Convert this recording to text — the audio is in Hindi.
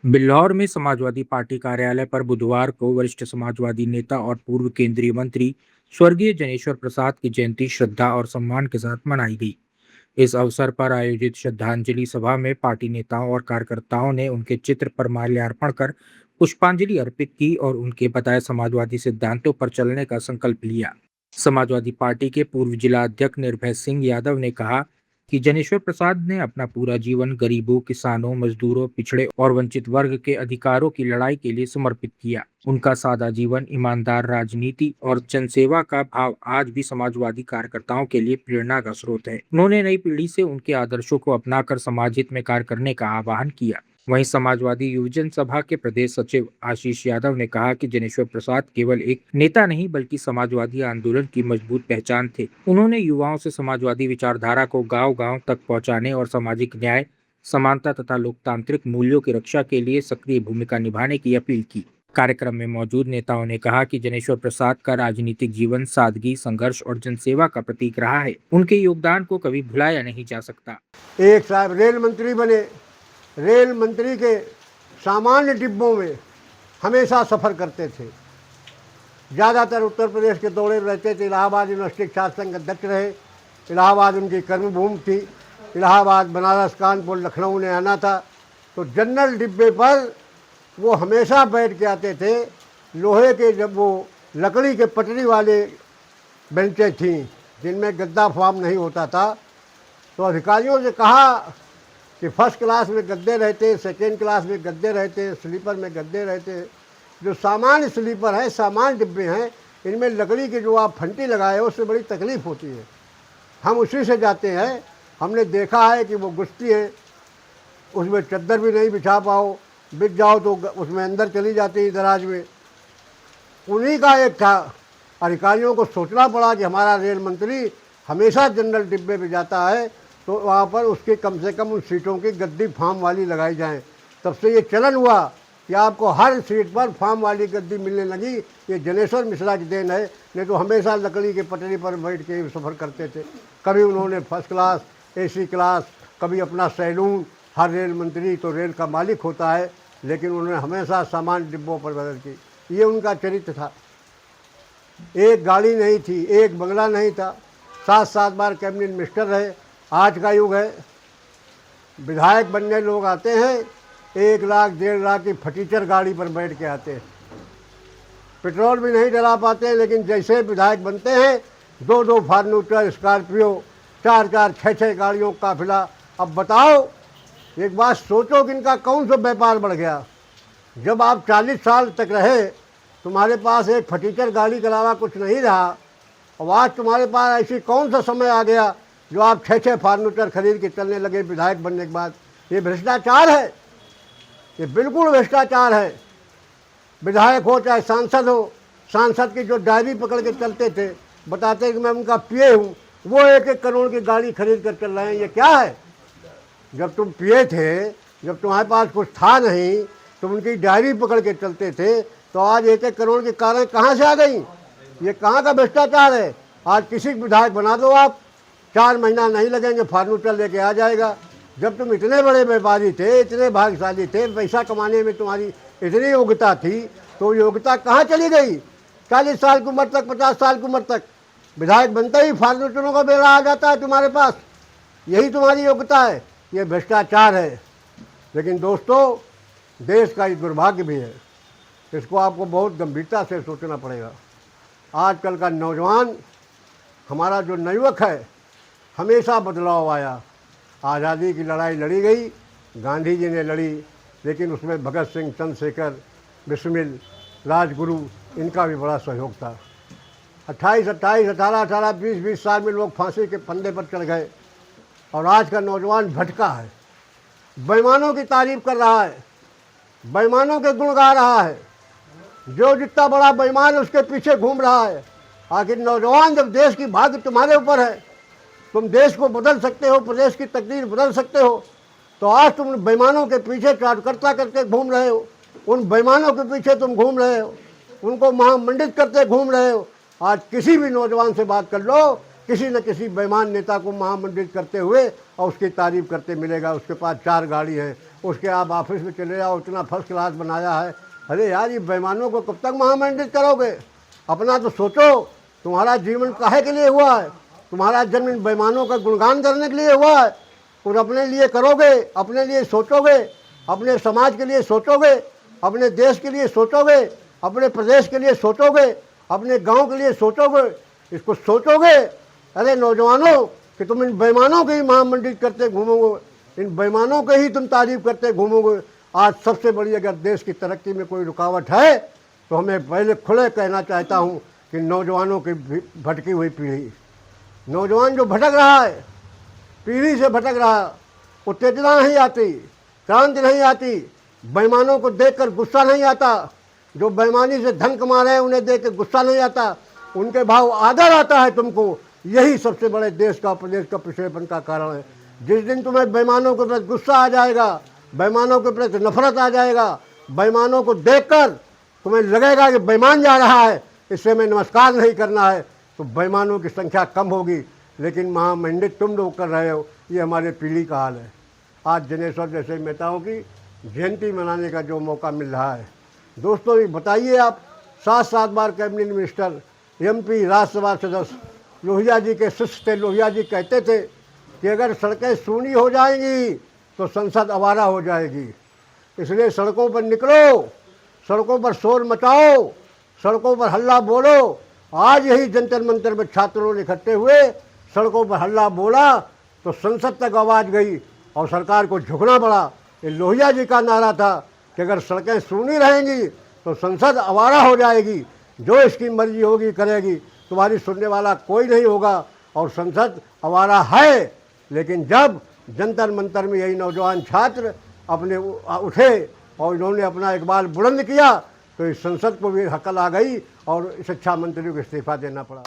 बिल्हौर में समाजवादी पार्टी कार्यालय पर बुधवार को वरिष्ठ समाजवादी नेता और पूर्व केंद्रीय मंत्री स्वर्गीय जनेश्वर प्रसाद की जयंती श्रद्धा और सम्मान के साथ मनाई गई। इस अवसर पर आयोजित श्रद्धांजलि सभा में पार्टी नेताओं और कार्यकर्ताओं ने उनके चित्र पर माल्यार्पण कर पुष्पांजलि अर्पित की और उनके बताए समाजवादी सिद्धांतों पर चलने का संकल्प लिया। समाजवादी पार्टी के पूर्व जिला अध्यक्ष निर्भय सिंह यादव ने कहा कि जनेश्वर प्रसाद ने अपना पूरा जीवन गरीबों, किसानों, मजदूरों, पिछड़े और वंचित वर्ग के अधिकारों की लड़ाई के लिए समर्पित किया। उनका सादा जीवन, ईमानदार राजनीति और जनसेवा का भाव आज भी समाजवादी कार्यकर्ताओं के लिए प्रेरणा का स्रोत है। उन्होंने नई पीढ़ी से उनके आदर्शों को अपनाकर समाज हित में कार्य करने का आह्वान किया। वहीं समाजवादी युवजन सभा के प्रदेश सचिव आशीष यादव ने कहा कि जनेश्वर प्रसाद केवल एक नेता नहीं बल्कि समाजवादी आंदोलन की मजबूत पहचान थे। उन्होंने युवाओं से समाजवादी विचारधारा को गांव-गांव तक पहुंचाने और सामाजिक न्याय, समानता तथा लोकतांत्रिक मूल्यों की रक्षा के लिए सक्रिय भूमिका निभाने की अपील की। कार्यक्रम में मौजूद नेताओं ने कहा कि जनेश्वर प्रसाद का राजनीतिक जीवन सादगी, संघर्ष और जनसेवा का प्रतीक रहा है। उनके योगदान को कभी भुलाया नहीं जा सकता। एक साहब रेल मंत्री बने। रेल मंत्री के सामान्य डिब्बों में हमेशा सफ़र करते थे। ज़्यादातर उत्तर प्रदेश के दौरे रहते थे। इलाहाबाद यूनिवर्सिटी छात्र संघ अध्यक्ष रहे। इलाहाबाद उनकी कर्मभूमि थी। इलाहाबाद, बनारस, कानपुर, लखनऊ ने आना था तो जनरल डिब्बे पर वो हमेशा बैठ के आते थे। लोहे के, जब वो लकड़ी के पटरी वाले बेंचें थीं जिनमें गद्दा फॉर्म नहीं होता था, तो अधिकारियों से कहा कि फर्स्ट क्लास में गद्दे रहते, सेकेंड क्लास में गद्दे रहते, स्लीपर में गद्दे रहते। जो सामान्य स्लीपर है, सामान्य डिब्बे हैं, इनमें लकड़ी की जो आप फंटी लगाए हो उससे बड़ी तकलीफ़ होती है। हम उसी से जाते हैं। हमने देखा है कि वो गुस्ती है, उसमें चद्दर भी नहीं बिछा पाओ, बिछ जाओ तो उसमें अंदर चली जाती है दराज में। उन्हीं का एक था। अधिकारियों को सोचना पड़ा कि हमारा रेल मंत्री हमेशा जनरल डिब्बे पे जाता है तो वहाँ पर उसके कम से कम उन सीटों की गद्दी फार्म वाली लगाई जाए। तब से ये चलन हुआ कि आपको हर सीट पर फार्म वाली गद्दी मिलने लगी। ये जनेश्वर मिश्रा की देन है, नहीं तो हमेशा लकड़ी के पटरी पर बैठ के सफ़र करते थे। कभी उन्होंने फर्स्ट क्लास, AC क्लास, कभी अपना सैलून। हर रेल मंत्री तो रेल का मालिक होता है, लेकिन उन्होंने हमेशा सामान्य डिब्बों पर बदल की। ये उनका चरित्र था। एक गाड़ी नहीं थी, एक बंगला नहीं था। 7-7 बार कैबिनेट मिनिस्टर रहे। आज का युग है, विधायक बनने लोग आते हैं 1 लाख 1.5 लाख की फटीचर गाड़ी पर बैठ के आते हैं। पेट्रोल भी नहीं डला पाते, लेकिन जैसे विधायक बनते हैं 2-2 फार्नूटर, स्कॉर्पियो, 4-4, 6-6 गाड़ियों का काफिला। अब बताओ, एक बात सोचो कि इनका कौन सा व्यापार बढ़ गया। जब आप 40 साल तक रहे, तुम्हारे पास एक फटीचर गाड़ी के अलावा कुछ नहीं रहा, और आज तुम्हारे पास ऐसी कौन सा समय आ गया जो आप 6-6 फार्नूटर खरीद के चलने लगे विधायक बनने के बाद। ये भ्रष्टाचार है, ये बिल्कुल भ्रष्टाचार है। विधायक हो चाहे सांसद हो, सांसद की जो डायरी पकड़ के चलते थे, बताते कि मैं उनका पीए हूँ, वो 1-1 करोड़ की गाड़ी खरीद कर चल रहे हैं। ये क्या है? जब तुम पीए थे, जब तुम्हारे पास कुछ था नहीं, तुम उनकी डायरी पकड़ के चलते थे, तो आज 1-1 करोड़ की कारें कहाँ से आ गई? ये कहाँ का भ्रष्टाचार है? आज किसी विधायक बना दो आप, 4 महीना नहीं लगेंगे, फार्नूटर लेके आ जाएगा। जब तुम इतने बड़े व्यापारी थे, इतने भाग्यशाली थे, पैसा कमाने में तुम्हारी इतनी योग्यता थी, तो योग्यता कहाँ चली गई? 40 साल की उम्र तक, 50 साल की उम्र तक विधायक बनते ही फार्नूटरों का बेड़ा आ जाता है तुम्हारे पास। यही तुम्हारी योग्यता है। ये भ्रष्टाचार है। लेकिन दोस्तों, देश का ये दुर्भाग्य भी है, इसको आपको बहुत गंभीरता से सोचना पड़ेगा। आजकल का नौजवान, हमारा जो नवयुवक है, हमेशा बदलाव आया। आज़ादी की लड़ाई लड़ी गई, गांधी जी ने लड़ी, लेकिन उसमें भगत सिंह, चंद्रशेखर, बिस्मिल, राजगुरु, इनका भी बड़ा सहयोग था। 28, 18, 20 साल में लोग फांसी के फंदे पर चढ़ गए, और आज का नौजवान भटका है, बेईमानों की तारीफ कर रहा है, बेईमानों के गुण गा रहा है। जो जितना बड़ा बेईमान है उसके पीछे घूम रहा है। आखिर नौजवान, जब देश की भाग्य तुम्हारे ऊपर है, तुम देश को बदल सकते हो, प्रदेश की तकदीर बदल सकते हो, तो आज तुम बेईमानों के पीछे कार्यकर्ता करके घूम रहे हो। उन बेईमानों के पीछे तुम घूम रहे हो, उनको महामंडित करते घूम रहे हो। आज किसी भी नौजवान से बात कर लो, किसी न किसी बेईमान नेता को महामंडित करते हुए और उसकी तारीफ करते मिलेगा। उसके पास 4 गाड़ी है, उसके आप ऑफिस में चले जाओ, इतना फर्स्ट क्लास बनाया है। अरे यार, ये बेईमानों को कब तक महामंडित करोगे? अपना तो सोचो, तुम्हारा जीवन काहे के लिए हुआ है? तुम्हारा जन्म इन बेईमानों का गुणगान करने के लिए हुआ है। और अपने लिए करोगे, अपने लिए सोचोगे, अपने समाज के लिए सोचोगे, अपने देश के लिए सोचोगे, अपने प्रदेश के लिए सोचोगे, अपने गांव के लिए सोचोगे, इसको सोचोगे। अरे नौजवानों, कि तुम इन बेईमानों के ही महामंडित करते घूमोगे, इन बेईमानों के ही तुम तारीफ करते घूमोगे। आज सबसे बड़ी अगर देश की तरक्की में कोई रुकावट है तो हमें पहले खुले कहना चाहता हूँ कि नौजवानों की भटकी हुई पीढ़ी, नौजवान जो भटक रहा है, पीढ़ी से भटक रहा है, उत्तेजना नहीं आती, क्रांति नहीं आती, बेईमानों को देखकर गुस्सा नहीं आता, जो बेईमानी से धन कमा रहे हैं उन्हें देख कर गुस्सा नहीं आता, उनके भाव आदर आता है तुमको। यही सबसे बड़े देश का, प्रदेश का पिछड़ेपन का कारण है। जिस दिन तुम्हें बेईमानों के प्रति गुस्सा आ जाएगा, बेईमानों के प्रति नफरत आ जाएगा, बेईमानों को देखकर तुम्हें लगेगा कि बेईमान जा रहा है, इससे मैं नमस्कार नहीं करना है, तो बेईमानों की संख्या कम होगी। लेकिन महामंडित तुम लोग कर रहे हो, ये हमारे पीढ़ी का हाल है। आज जनेश्वर जैसे नेताओं की जयंती मनाने का जो मौका मिल रहा है, दोस्तों ये बताइए आप, 7 बार कैबिनेट मिनिस्टर, MP, राज्यसभा सदस्य, लोहिया जी के शिष्य थे। लोहिया जी कहते थे कि अगर सड़कें सूनी हो जाएंगी तो संसद आवारा हो जाएगी, इसलिए सड़कों पर निकलो, सड़कों पर शोर मचाओ, सड़कों पर हल्ला बोलो। आज यही जंतर मंतर में छात्रों ने इकट्ठे हुए, सड़कों पर हल्ला बोला तो संसद तक आवाज़ गई और सरकार को झुकना पड़ा। ये लोहिया जी का नारा था कि अगर सड़कें सूनी रहेंगी तो संसद आवारा हो जाएगी, जो इसकी मर्जी होगी करेगी, तुम्हारी सुनने वाला कोई नहीं होगा। और संसद आवारा है, लेकिन जब जंतर मंतर में यही नौजवान छात्र अपने उठे और इन्होंने अपना इकबाल बुलंद किया तो इस संसद को भी हकल आ गई और शिक्षा मंत्री को इस्तीफा देना पड़ा।